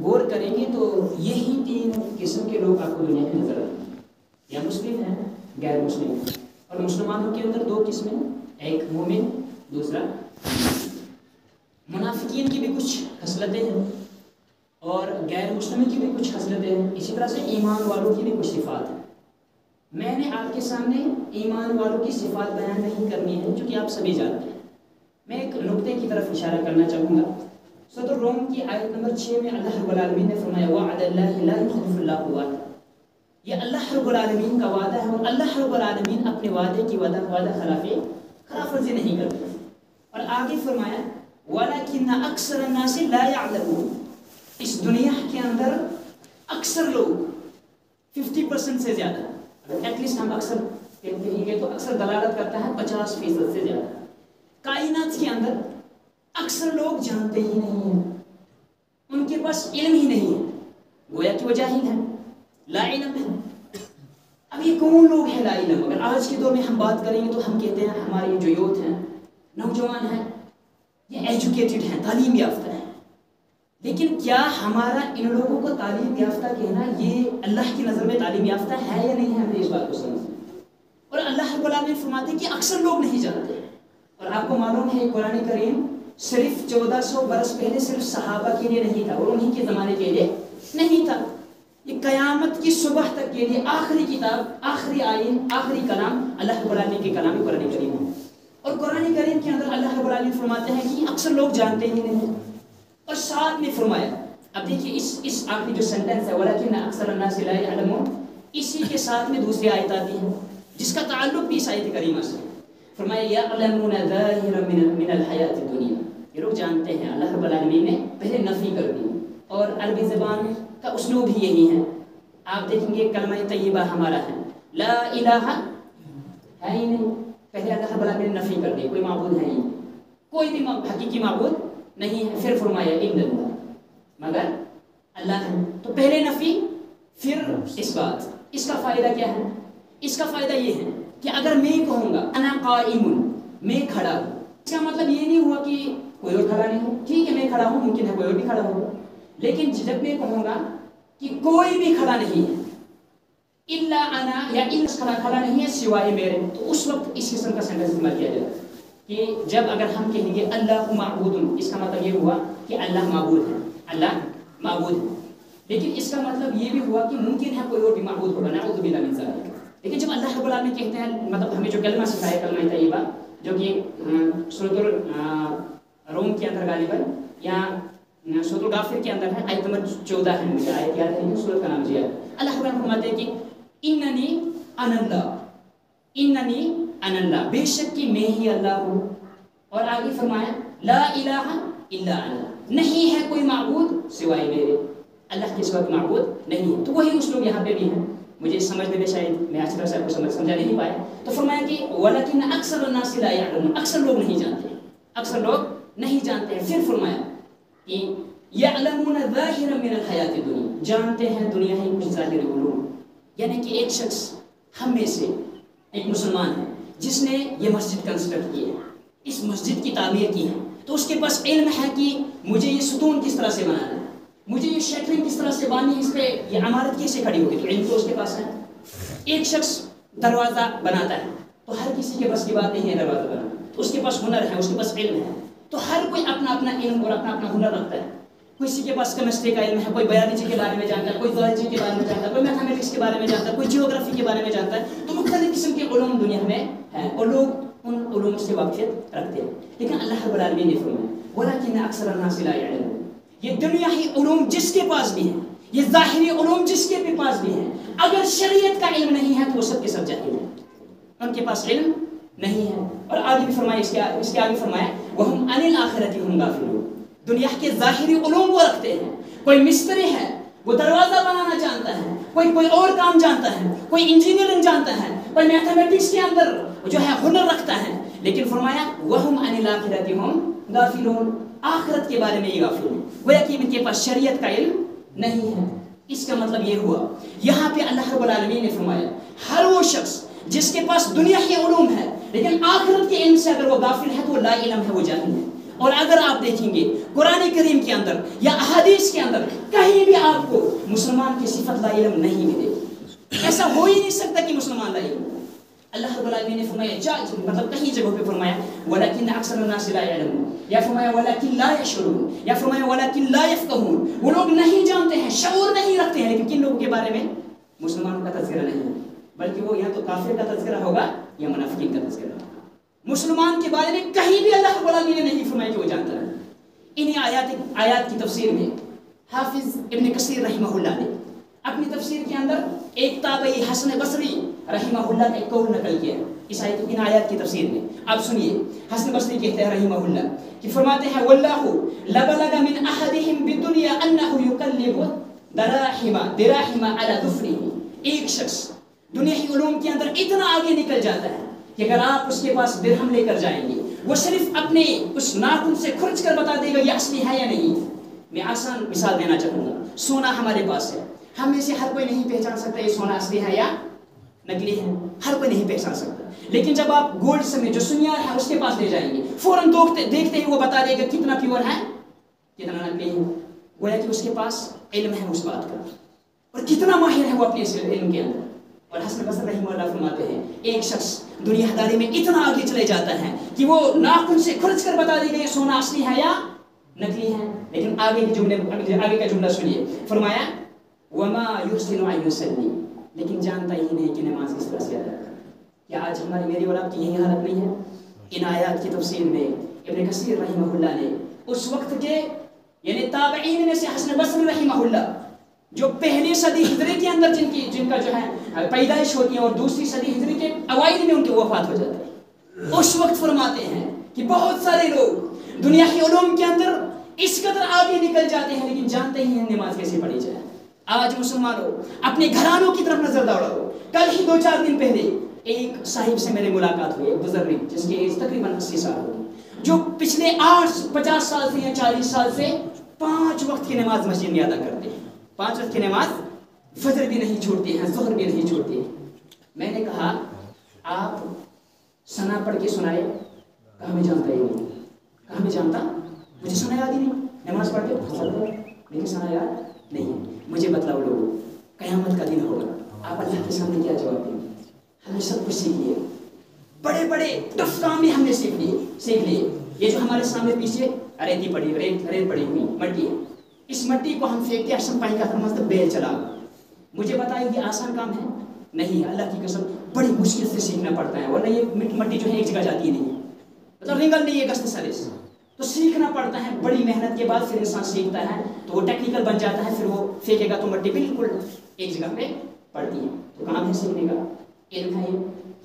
غور کریں گے تو یہی 3 قسم کے لوگ آپ کو دنیا میں نظر آتے ہیں، یا مسلم ہیں غیر مسلم ہیں، اور مسلمانوں کے اندر 2 قسمیں، ایک مومن دوسرا منافقین کی بھی کچھ خصلتیں ہیں اور غیر مسلموں کی بھی کچھ خصلتیں ہیں، اسی طرح سے ایمان والوں کی بھی کچھ صفات ہیں۔ میں نے آپ کے سامنے ایمان والوں کی صفات بیان نہیں کرنی ہے کیونکہ آپ سبھی جانتے ہیں۔ میں ایک نقطے کی طرف اشارہ کرنا چاہوں گا۔ سورۃ الروم کی آیت نمبر 6 میں اللہ رب العالمین نے فرمایا وعد اللہ لا یخلف اللہ وعدہ، یہ اللہ رب العالمین کا وعدہ ہے اور اللہ رب العالمین اپنے وعدے کی وعدہ خلاف ورزی نہیں کرتے۔ اور آگے فرمایا وَلَكِنَّ أَكْثَرَ النَّاسِ لَا يَعْلَمُونَ، اس دنیا کے اندر اکثر لوگ 50% سے زیادہ، ایٹ لیسٹ ہم اکثر کہیں گے تو اکثر دلالت کرتا ہے 50% سے زیادہ، کائنات کے اندر اکثر لوگ جانتے ہی نہیں ہیں، ان کے پاس علم ہی نہیں ہے، گویا کہ وہ جاہل ہیں، لا علم ہے۔ اب یہ کون لوگ ہیں لا علم؟ اگر آج کے دور میں ہم بات کریں گے تو ہم کہتے ہیں ہمارے جو یوتھ ہیں، نوجوان ہیں، یہ ایجوکیٹڈ ہیں، تعلیم یافتہ ہیں، لیکن کیا ہمارا ان لوگوں کو تعلیم یافتہ کہنا یہ اللہ کی نظر میں تعلیم یافتہ ہے یا نہیں ہے؟ ہمیں اس بات کو سمجھنا۔ اور اللہ رب العالمین فرماتے ہیں کہ اکثر لوگ نہیں جانتے، اور آپ کو معلوم ہے قرآن کریم صرف 1400 برس پہلے صرف صحابہ کے لیے نہیں تھا اور انہی کے زمانے کے لیے نہیں تھا، یہ قیامت کی صبح تک کے لیے آخری کتاب، آخری آئین، آخری کلام اللہ رب العالمین کے کلام قرآن کریم ہے۔ اور قرآن کریم کے اندر اللہ رب العالمین فرماتے ہیں کہ اکثر لوگ جانتے ہی نہیں، اور ساتھ میں فرمایا، اب دیکھیے اس آخری جو سینٹنس ہے وَلَكِنَّ أَكْثَرَ النَّاسِ لَا يَعْلَمُونَ، اسی کے ساتھ میں دوسری آیت آتی ہے جس کا تعلق بھی اس آیت کریمہ سے، فرمایا یَعْلَمُونَ ظَاهِرًا مِنَ الْحَيَاةِ الدُّنْيَا، یہ لوگ جانتے ہیں۔ اللہ رب العالمین نے پہلے نفی کر دی، اور عربی زبان کا اسلوب ہی یہی ہے۔ آپ دیکھیں گے کلمہ طیبہ ہمارا ہے لا الہ ہے ہی نہیں، پہلے اللہ رب العالمین نے نفی کر دی، کوئی معبود ہے ہی نہیں، کوئی بھی حقیقی معبود نہیں ہے۔ پھر فرمایا الا اللہ، مگر اللہ ہے، تو پہلے نفی پھر اس بات۔ اس کا فائدہ کیا ہے؟ اس کا فائدہ یہ ہے کہ اگر میں کہوں گا انا قائم، میں کھڑا ہوں، اس کا مطلب یہ نہیں ہوا کہ کوئی اور کھڑا نہیں ہو، ٹھیک ہے میں کھڑا ہوں، ممکن ہے کوئی اور بھی کھڑا ہوگا، لیکن جب میں کہوں گا کہ کوئی بھی کھڑا نہیں ہے الا انا، یا کھڑا نہیں ہے سوائے میرے، تو اس وقت اس قسم کا سینٹنس استعمال کیا جائے گا کہ جب اگر ہم کہیں گے اللہ معبود، اس کا مطلب یہ ہوا کہ اللہ معبود ہے، اللہ معبود ہے، لیکن اس کا مطلب یہ بھی ہوا کہ ممکن ہے کوئی اور بھی معبود ہوگا، نعوذ باللہ من ذالک۔ لیکن جب اللہ رب العالمین کہتے ہیں، مطلب ہمیں جو کلمہ سکھایا کلمہ طیبہ، جو کہ سورۃ الروم کے اندر غالباً یا سورۃ الغافر کے اندر ہے، آیت نمبر 14 ہے، مجھے آیت یاد نہیں ہے، سورۃ کا نام جی ہے۔ اللہ رب العالمین فرماتے ہیں کہ اننی انا اللہ، اننی انا اللہ، بے شک کہ میں ہی اللہ ہوں، اور آگے فرمایا لا الہ الا انا، نہیں ہے کوئی معبود سوائے میرے، اللہ کے سوا معبود نہیں ہے۔ تو وہی اسلوب یہاں پہ بھی ہے، مجھے سمجھنے میں شاید میں اچھی طرح سے آپ کو سمجھا نہیں پایا، تو فرمایا کہ وَلَكِنَّ أَكْثَرَ النَّاسِ لَا يَعْلَمُونَ، اکثر لوگ نہیں جانتے، اکثر لوگ نہیں جانتے ہیں۔ پھر فرمایا کہ يَعْلَمُونَ ظَاهِرًا مِنَ الْحَيَاةِ الدُّنْيَا، جانتے ہیں دنیا ہی کچھ ظاہری علوم، یعنی کہ ایک شخص ہم میں سے ایک مسلمان ہے جس نے یہ مسجد کنسٹرکٹ کی ہے، اس مسجد کی تعمیر کی ہے، تو اس کے پاس علم ہے کہ مجھے یہ ستون کس طرح سے بنانا ہے، مجھے یہ شیٹرنگ کس طرح سے بانی ہے، اس پہ یہ عمارت کیسے کھڑی ہوگی، تو علم تو اس کے پاس ہے۔ ایک شخص دروازہ بناتا ہے، تو ہر کسی کے بس کی بات نہیں ہے دروازہ بنانا، تو اس کے پاس ہنر ہے، اس کے پاس علم ہے، تو ہر کوئی اپنا اپنا علم اور اپنا اپنا ہنر رکھتا ہے۔ کسی کے پاس کیمسٹری کا علم ہے، کوئی بایولوجی کے بارے میں جانتا ہے، کوئی زوالوجی کے بارے میں جانتا ہے، کوئی میتھمیٹکس کے بارے میں جانتا ہے، کوئی جیوگرافی کے بارے میں جانتا ہے، تو مختلف قسم کے علوم دنیا میں ہیں اور لوگ ان علوم سے واقفیت رکھتے ہیں۔ لیکن اللہ رب العالمین نے فرمایا وَلَكِنَّ أَكْثَرَ النَّاسِ لَا يَعْلَمُونَ، یہ دنیا ہی علوم جس کے پاس بھی ہیں، یہ ظاہری علوم جس کے بھی پاس بھی ہیں، اگر شریعت کا علم نہیں ہے تو وہ سب کے سب جاہل ہیں، ان کے پاس علم نہیں ہے۔ اور آگے بھی فرمایا، اس کے آگے فرمایا وَهُمْ عَنِ الْآخِرَةِ هُمْ غَافِلُونَ، دنیا کے ظاہری علوم وہ رکھتے ہیں، کوئی مستری ہے وہ دروازہ بنانا جانتا ہے، کوئی اور کام جانتا ہے، کوئی انجینئرنگ جانتا ہے، کوئی میتھمیٹکس کے اندر جو ہے ہنر رکھتا ہے، لیکن فرمایا وَهُمْ عَنِ الْآخِرَةِ هُمْ غَافِلُونَ، آخرت کے بارے میں یہ غافل ہیں، گویا کہ ان کے پاس شریعت کا علم نہیں ہے۔ اس کا مطلب یہ ہوا یہاں پہ اللہ رب العالمین نے فرمایا ہر وہ شخص جس کے پاس دنیا کے علوم ہے لیکن آخرت کے علم سے اگر وہ غافل ہے تو وہ لا علم ہے، وہ جاہل ہے۔ اور اگر آپ دیکھیں گے قرآن کریم کے اندر یا احادیث کے اندر کہیں بھی آپ کو مسلمان کی صفت لا علم نہیں ملے گی. ایسا ہو ہی نہیں سکتا کہ مسلمان لا علم. اللہ رب العالمین نے فرمایا مطلب کہیں جگہوں پہ فرمایا وَلَكِنَّ أَكْثَرَ النَّاسِ لَا يَعْلَمُونَ, یا فرمایا وَلَكِنْ لَا يَشْعُرُونَ, یا فرمایا وَلَكِنْ لَا يَفْقَهُونَ. وہ لوگ نہیں جانتے ہیں, شعور نہیں رکھتے ہیں. لیکن کن لوگوں کے بارے میں؟ مسلمانوں کا تذکرہ نہیں, بلکہ وہ یا تو کافر کا تذکرہ ہوگا یا منافقین کا تذکرہ ہوگا. مسلمان کے بارے میں کہیں بھی اللہ رب العالمین نے نہیں فرمایا کہ وہ جانتا ہے. انہیں آیات کی تفسیر میں حافظ ابن کثیر رحمہ اللہ نے اپنی تفسیر کے اندر ایک تابعی حسن بصری رحمہ اللہ کا ایک قول نقل کیا ہے اس ان آیات کی تفسیر میں. آپ سنیے, حسن بصری کہتے ہیں رحمہ اللہ کہ فرماتے ہیں واللہ لبلغ من احدہم بالدنیا انہ یقلب دراہم علی ظفرہ. ایک شخص دنیاوی علوم کے اندر اتنا آگے نکل جاتا ہے کہ اگر آپ اس کے پاس درہم لے کر جائیں گے وہ صرف اپنے اس ناخن سے کھرچ کر بتا دے گا یہ اصلی ہے یا نہیں. میں آسان مثال دینا چاہوں گا. سونا ہمارے پاس ہے, ہم میں سے ہر کوئی نہیں پہچان سکتا یہ سونا اصلی ہے یا نکلی ہے, ہر کوئی نہیں پہچان سکتا. لیکن جب آپ گولڈ سمیت جو سنیار ہے اس کے پاس لے جائیں گے فوراً دیکھتے ہی وہ بتا دے گا کتنا پیور ہے کتنا نکلی ہے. گویا کہ اس کے پاس علم ہے اس بات کا اور کتنا ماہر ہے وہ اپنے علم کے اندر. اور حسن بصری رحمہ اللہ فرماتے ہیں ایک شخص دنیا داری میں اتنا آگے چلے جاتا ہے کہ وہ ناخن سے کھرچ کر بتا دے گا یہ سونا اصلی ہے یا نکلی ہے. لیکن آگے کا جملہ سنیے, فرمایا وما يحسن ان يصلي, لیکن جانتا ہی نہیں کہ نماز کس طرح سے ادا کرنا. کیا آج ہماری میری اور آپ کی یہی حالت نہیں ہے؟ ان آیات کی تفسیر میں ابن کثیر رحمہ اللہ نے اس وقت کے یعنی تابعین میں سے حسن بصری رحمہ اللہ جو پہلی صدی ہجری کے اندر جن کا جو ہے پیدائش ہوتی ہے اور دوسری صدی ہجری کے اوائل میں ان کی وفات ہو جاتی ہے, اس وقت فرماتے ہیں کہ بہت سارے لوگ دنیاوی علوم کے اندر اس قدر آگے نکل جاتے ہیں لیکن جانتے ہی ہیں نماز کیسے پڑھی جائے. آج مسلمانوں اپنے گھرانوں کی طرف نظر دوڑاؤ. کل ہی 2-4 دن پہلے ایک صاحب سے میری ملاقات ہوئی, ایک بزرگ جس کی ایج تقریباً 80 سال ہوگی, جو پچھلے 50 سال سے یا 40 سال سے 5 وقت کی نماز مسجد میں ادا کرتے ہیں. 5 وقت کی نماز, فجر بھی نہیں چھوڑتے ہیں, ظہر بھی نہیں چھوڑتے ہیں. میں نے کہا آپ ثنا پڑھ کے سنائے. کہاں میں جانتا ہی نہیں, کہاں میں جانتا, مجھے ثنا یاد ہی نہیں. نماز پڑھ کے لیکن ثنا یاد نہیں. مجھے بتلاؤ لوگوں قیامت کا دن ہوگا آپ اللہ کے سامنے کیا جواب دیں گے؟ ہم نے سب کچھ سیکھ لیے, بڑے بڑے ٹف کام بھی ہم نے سیکھ لیے. یہ جو ہمارے سامنے پیچھے ریت پڑی ہوئی مٹی ہے, اس مٹی کو ہم پھینکتے احسن پانی کا مطلب بیل چلا. مجھے بتائیے یہ آسان کام ہے؟ نہیں. اللہ کی قسم بڑی مشکل سے سیکھنا پڑتا ہے, ورنہ یہ مٹی جو ہے ایک جگہ جاتی نہیں, مطلب رنگل نہیں ہے گست سرے سے, تو سیکھنا پڑتا ہے. بڑی محنت کے بعد پھر انسان سیکھتا ہے تو وہ ٹیکنیکل بن جاتا ہے. پھر وہ پھینکے گا تو مٹی بالکل ایک جگہ پہ پڑتی ہے. تو کام ہے سیکھنے کا, علم ہے,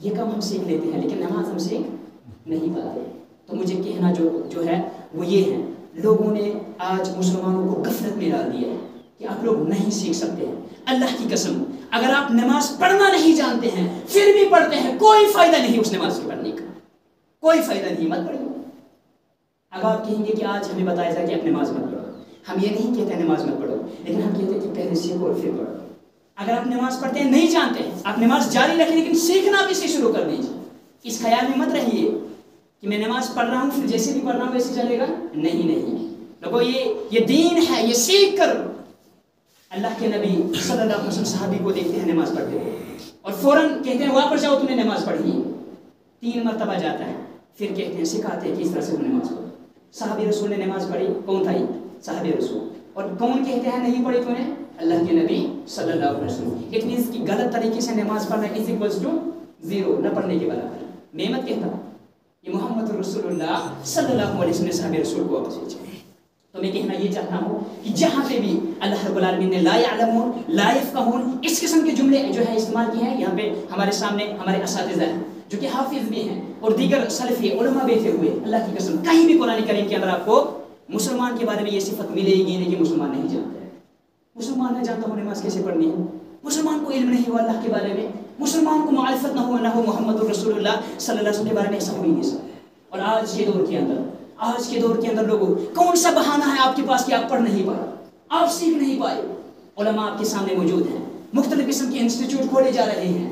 یہ کام ہم سیکھ لیتے ہیں لیکن نماز ہم سیکھ نہیں پاتے. تو مجھے کہنا جو ہے وہ یہ ہے, لوگوں نے آج مسلمانوں کو غفلت میں ڈال دیا ہے کہ آپ لوگ نہیں سیکھ سکتے ہیں. اللہ کی قسم اگر آپ نماز پڑھنا نہیں جانتے ہیں پھر بھی پڑھتے ہیں, کوئی فائدہ نہیں اس نماز کے پڑھنے کا, کوئی فائدہ نہیں. مت پڑھیے. اب آپ کہیں گے کہ آج ہمیں بتایا جائے کہ آپ نماز مت پڑھو. ہم یہ نہیں کہتے ہیں نماز مت پڑھو, لیکن ہم کہتے ہیں کہ پہلے سیکھو اور پھر پڑھو. اگر آپ نماز پڑھتے ہیں نہیں جانتے ہیں, آپ نماز جاری رکھیں لیکن سیکھنا بھی سے شروع کر دیجیے. اس خیال میں مت رہیے کہ میں نماز پڑھ رہا ہوں پھر جیسے بھی پڑھ رہا ہوں ویسے چلے گا. نہیں لوگوں, یہ دین ہے, یہ سیکھ کر. اللہ کے نبی صلی اللہ علیہ وسلم صحابی کو دیکھتے ہیں نماز پڑھتے ہوئے اور فوراً کہتے ہیں واپس جاؤ تم نے نماز پڑھی. 3 مرتبہ جاتا ہے, پھر کہتے ہیں سکھاتے ہیں کہ اس طرح سے نماز پڑھو. صحابی رسول نے نماز پڑھی. کون تھا یہ؟ صحابی رسول. اور کون کہتے ہیں نہیں پڑھی تو نے؟ اللہ کے نبی صلی اللہ علیہ وسلم. اٹ مینس کہ غلط طریقے سے نماز پڑھنا از اکولز ٹو 0, نہ پڑھنے کے برابر. میں مت کہتا, یہ محمد رسول اللہ صلی اللہ علیہ وسلم نے صحابی رسول کو واپس بھیجا. تو میں کہنا یہ چاہتا ہوں کہ جہاں پہ بھی اللہ رب العالمین نے لا یعلمون لا یفقہون اس قسم کے جملے جو ہے استعمال کیے ہیں, یہاں پہ ہمارے سامنے ہمارے اساتذہ ہیں جو کہ حافظ بھی ہیں اور دیگر سلفی علماء بیٹھے ہوئے. اللہ کی قسم کہیں بھی قرآن کریم کے اندر آپ کو مسلمان کے بارے میں یہ صفت ملے گی نہیں کہ مسلمان نہیں جانتا ہے. مسلمان نہ جانتا ہو نماز کیسے پڑھنی ہے, مسلمان کو علم نہیں ہوا اللہ کے بارے میں, مسلمان کو معرفت نہ ہو محمد رسول اللہ صلی اللہ علیہ وسلم کے بارے میں ایسا ہو ہی نہیں سکتا. اور آج کے دور کے اندر لوگوں کون سا بہانہ ہے آپ کے پاس کہ آپ پڑھ نہیں پائے, آپ سیکھ نہیں پائے. علماء آپ کے سامنے موجود ہیں, مختلف قسم کے انسٹیٹیوٹ کھولے جا رہے ہیں,